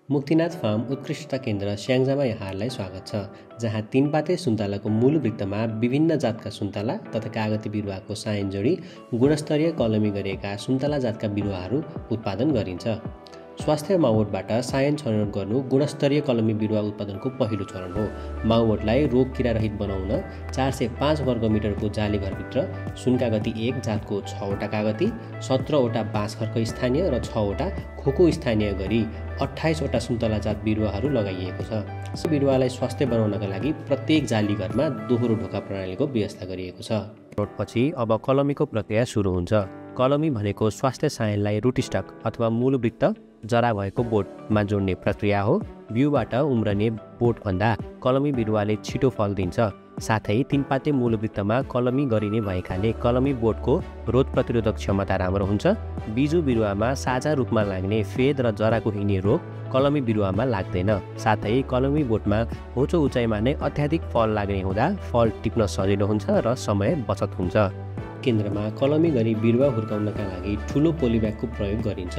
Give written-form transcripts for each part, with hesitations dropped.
Muktinath farm उत्कृष्टता केन्द्र स्याङ्जामा यहाँहरूलाई स्वागत छ, जहाँ 3 पाते सुन्तलाको मूल वृत्तमा विभिन्न जातका सुन्तला तथा कागती बिरुवाको सायन जोडी गुणस्तरीय कलमी गरिएका सुन्तला जातका बिरुवाहरू उत्पादन गरिन्छ। स्वास्थ्य माउबोटबाट सायन छनौट गर्नु गुणस्तरीय कलमी बिरुवा उत्पादनको पहिलो चरण हो। माउबोटलाई रोग किरारहित बनाउन 405 वर्गमिटरको जालीघरभित्र सुनकागती 1 जातको 6वटा कागती, 17वटा बाँसखर्क स्थानीय र 6वटा खोको स्थानीय गरी 28वटा सुन्तला जात बिरुवाहरू लगाइएको छ। यस बिरुवालाई स्वास्थ्य बनाउनका लागि प्रत्येक जालीघरमा दोहोरो ढोका प्रणालीको व्यवस्था गरिएको छ। पछि अब कलमीको प्रक्रिया सुरु हुन्छ। कलमी भनेको स्वास्थ्य सायनलाई रुटस्टक अथवा मूल वृत्त जरा भएको बोटमा जोड्ने प्रक्रिया हो। बिउबाट उम्रने बोटभन्दा कलमी बिरुवाले छिटो फल दिन्छ। साथै 3 पाते मूल वृत्तमा कलमी गरिने भएकाले कलमी बोटको रोग प्रतिरोधक क्षमता राम्रो हुन्छ। बिजु बिरुवामा साझा रूपमा लाग्ने फेद र जराको हिँड्ने रोग कलमी बिरुवामा लाग्दैन। साथै कलमी बोटमा होचो उचाइमा नै अत्याधिक फल लाग्ने हुँदा फल टिप्न सजिलो हुन्छ र समय बचत हुन्छ। केन्द्रमा कलमी गरी बिरुवा हुर्काउनका लागि ठुलो पोलिब्यागको प्रयोग गरिन्छ।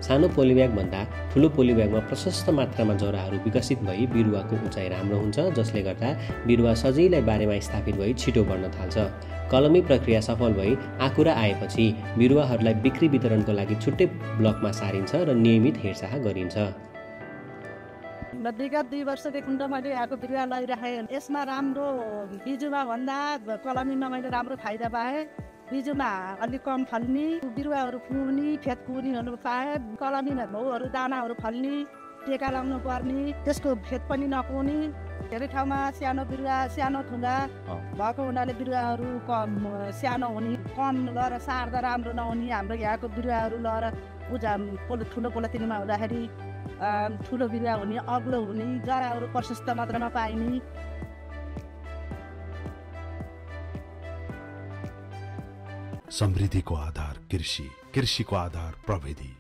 सानो पोलिब्यागभन्दा ठुलो पोलिब्यागमा प्रशस्त मात्रामा जराहरू विकसित भई बिरुवाको उचाइ राम्रो हुन्छ, जसले गर्दा बिरुवा सजिलै बारेमा स्थापित भई छिटो बढ्न थाल्छ। कलमी प्रक्रिया सफल भई आँकुरा आएपछि बिरुवाहरूलाई बिक्री वितरणको लागि छुट्टै ब्लकमा सारिन्छ र नियमित हेरचाह गरिन्छ। विगत 2 वर्षदेखि मैले आएको बिरुवा लैराखेँ। यसमा राम्रो बिजुमा भन्दा कलमीमा मैले राम्रो फाइदा पाएँ। बिजुमा अलिक कम फल्ने, बिरुवाहरू पुग्ने, फेद पुग्नेहरू पाएँ। कलमीमा भाउहरू दानाहरू फल्ने, टेका लाउनु पर्ने, त्यसको फेद पनि नपुग्ने। धेरै ठाउँमा सानो बिरुवा सानो थुङ्गा भएको हुनाले बिरुवाहरू कम सानो हुने, कम लएर सार्दा राम्रो नहुने। हाम्रो यहाँको बिरुवाहरू लएर ठुलो पोलिथिनमा हुँदाखेरि ठुलो बिरुवा हुने, अग्लो हुने, जराहरू प्रशस्त मात्रामा पाइने। समृद्धिको आधार कृषि, कृषिको आधार प्रविधि।